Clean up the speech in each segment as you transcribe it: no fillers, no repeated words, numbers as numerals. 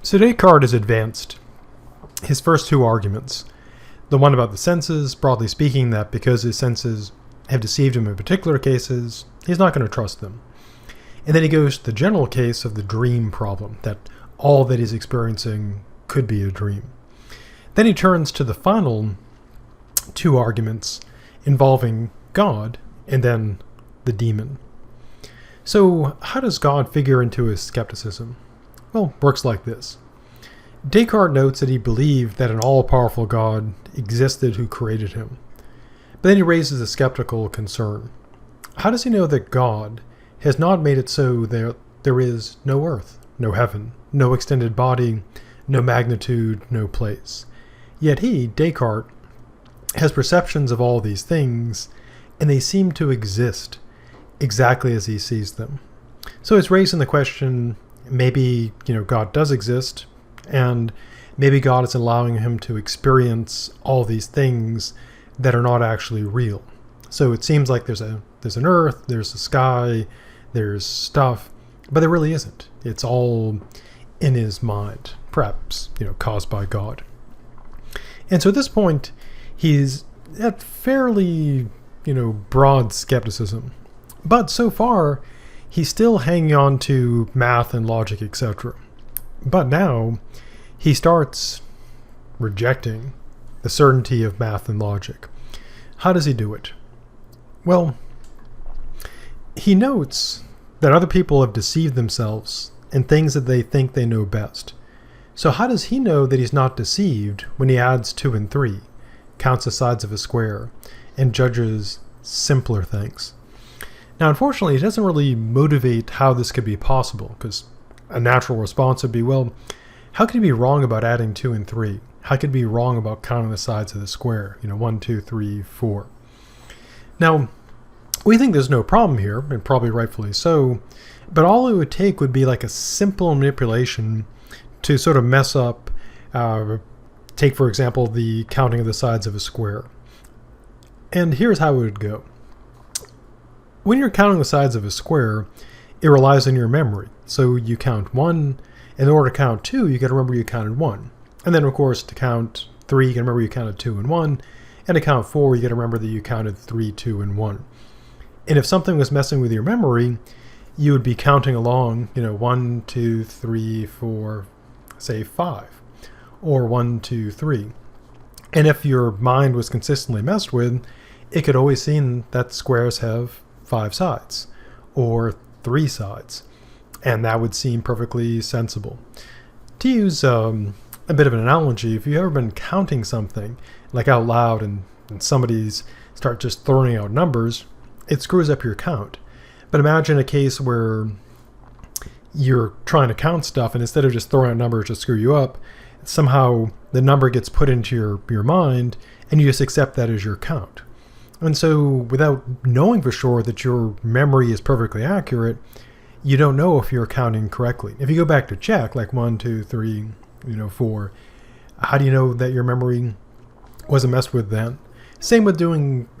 So Descartes has advanced his first two arguments. The one about the senses, broadly speaking, that because his senses have deceived him in particular cases, he's not going to trust them. And then he goes to the general case of the dream problem, that all that he's experiencing could be a dream. Then he turns to the final two arguments involving God and then the demon. So how does God figure into his skepticism? Well, works like this. Descartes notes that he believed that an all-powerful God existed who created him. But then he raises a skeptical concern. How does he know that God has not made it so that there is no earth, no heaven, no extended body, no magnitude, no place? Yet he, Descartes, has perceptions of all these things, and they seem to exist exactly as he sees them. So it's raising the question, maybe, God does exist, and maybe God is allowing him to experience all these things that are not actually real. So it seems like there's an earth, there's a sky, there's stuff, but there really isn't. It's all in his mind, perhaps, caused by God. And so at this point, he's at fairly, broad skepticism. But so far, he's still hanging on to math and logic, etc. But now, he starts rejecting the certainty of math and logic. How does he do it? Well, he notes that other people have deceived themselves in things that they think they know best. So how does he know that he's not deceived when he adds 2 and 3, counts the sides of a square, and judges simpler things? Now, unfortunately, it doesn't really motivate how this could be possible, because a natural response would be, well, how could he be wrong about adding 2 and 3? How could he be wrong about counting the sides of the square? 1, 2, 3, 4. Now, we think there's no problem here, and probably rightfully so, but all it would take would be like a simple manipulation to sort of mess up, take, for example, the counting of the sides of a square. And here's how it would go. When you're counting the sides of a square, it relies on your memory. So you count 1. In order to count 2, you got to remember you counted 1. And then, of course, to count 3, you got to remember you counted 2 and 1. And to count 4, you got to remember that you counted 3, 2, and 1. And if something was messing with your memory, you would be counting along, 1, 2, 3, 4, say 5. Or 1, 2, 3. And if your mind was consistently messed with, it could always seem that squares have 5 sides. Or 3 sides. And that would seem perfectly sensible. To use a bit of an analogy, if you've ever been counting something like out loud and somebody's start just throwing out numbers, it screws up your count. But imagine a case where you're trying to count stuff, and instead of just throwing out numbers to screw you up, somehow the number gets put into your mind, and you just accept that as your count. And so without knowing for sure that your memory is perfectly accurate, you don't know if you're counting correctly. If you go back to check, like 1, 2, 3, 4, how do you know that your memory wasn't messed with then? Same with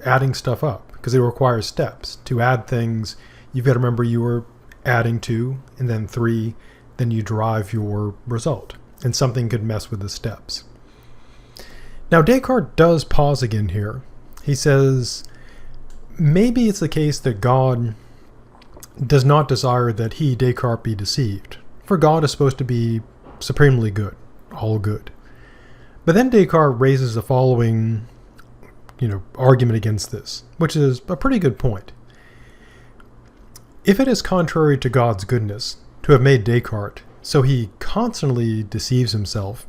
adding stuff up, because it requires steps. To add things, you've got to remember you were adding 2, and then 3, then you derive your result. And something could mess with the steps. Now, Descartes does pause again here. He says, maybe it's the case that God does not desire that he, Descartes, be deceived. For God is supposed to be supremely good, all good. But then Descartes raises the following, argument against this, which is a pretty good point. If it is contrary to God's goodness to have made Descartes so he constantly deceives himself,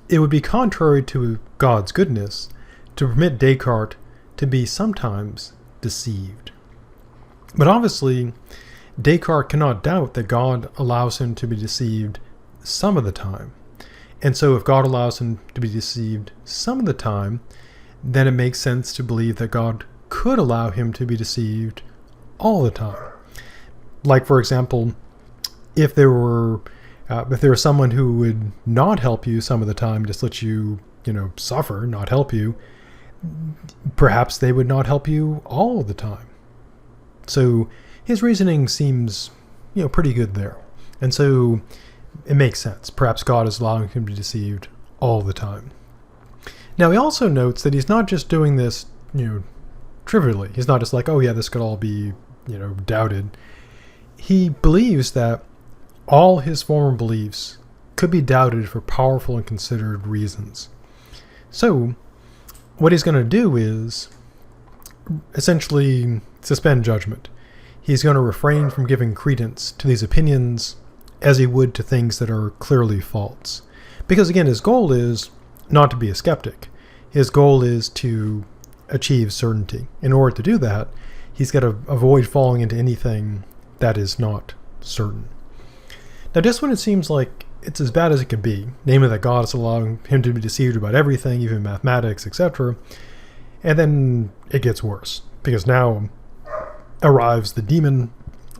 it would be contrary to God's goodness to permit Descartes to be sometimes deceived. But obviously, Descartes cannot doubt that God allows him to be deceived some of the time. And so if God allows him to be deceived some of the time, then it makes sense to believe that God could allow him to be deceived all the time. Like, for example, if there was someone who would not help you some of the time, just let you, suffer, not help you, perhaps they would not help you all the time. So his reasoning seems, pretty good there. And so it makes sense. Perhaps God is allowing him to be deceived all the time. Now, he also notes that he's not just doing this, trivially. He's not just like, oh yeah, this could all be, doubted. He believes that all his former beliefs could be doubted for powerful and considered reasons. So, what he's going to do is essentially suspend judgment. He's going to refrain from giving credence to these opinions as he would to things that are clearly false. Because again, his goal is not to be a skeptic. His goal is to achieve certainty. In order to do that, he's got to avoid falling into anything that is not certain. Now, just when it seems like it's as bad as it could be, namely that God is allowing him to be deceived about everything, even mathematics, etc., and then it gets worse, because now arrives the demon,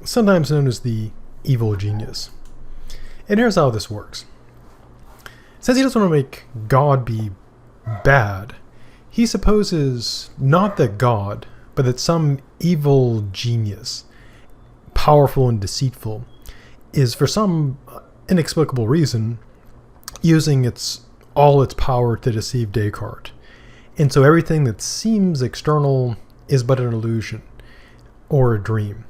sometimes known as the evil genius. And here's how this works. Since he doesn't want to make God be bad, he supposes not that God, but that some evil genius, powerful and deceitful, is for some inexplicable reason using all its power to deceive Descartes. And so everything that seems external is but an illusion or a dream.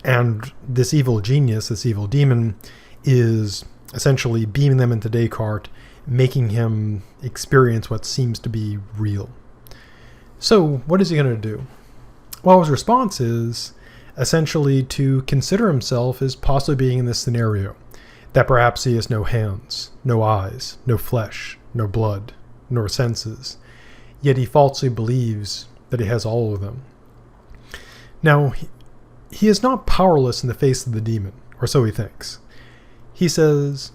And this evil genius, this evil demon, is essentially beaming them into Descartes, making him experience what seems to be real. So what is he going to do? Well, his response is essentially to consider himself as possibly being in this scenario, that perhaps he has no hands, no eyes, no flesh, no blood, nor senses, yet he falsely believes that he has all of them. Now, he is not powerless in the face of the demon, or so he thinks. He says,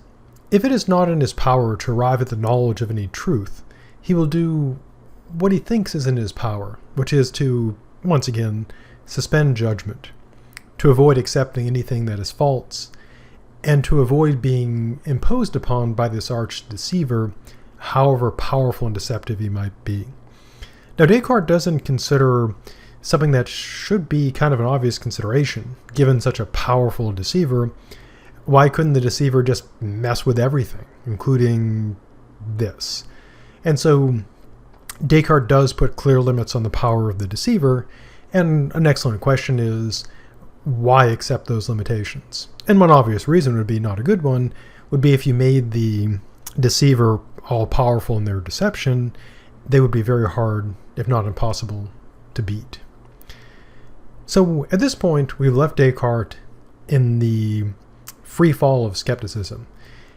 if it is not in his power to arrive at the knowledge of any truth, he will do what he thinks is in his power, which is to, once again, suspend judgment, to avoid accepting anything that is false, and to avoid being imposed upon by this arch deceiver, however powerful and deceptive he might be. Now, Descartes doesn't consider something that should be kind of an obvious consideration. Given such a powerful deceiver, why couldn't the deceiver just mess with everything, including this? And so Descartes does put clear limits on the power of the deceiver, and an excellent question is, why accept those limitations? And one obvious reason would be, not a good one, would be if you made the deceiver all-powerful in their deception, they would be very hard, if not impossible, to beat. So at this point, we've left Descartes in the free fall of skepticism.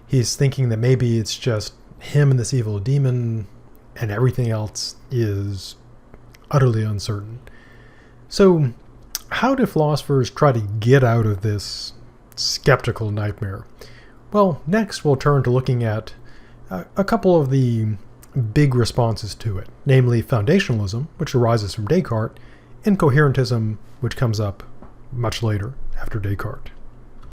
He's thinking that maybe it's just him and this evil demon, and everything else is utterly uncertain. So how do philosophers try to get out of this skeptical nightmare? Well, next we'll turn to looking at a couple of the big responses to it, namely foundationalism, which arises from Descartes, and coherentism, which comes up much later after Descartes.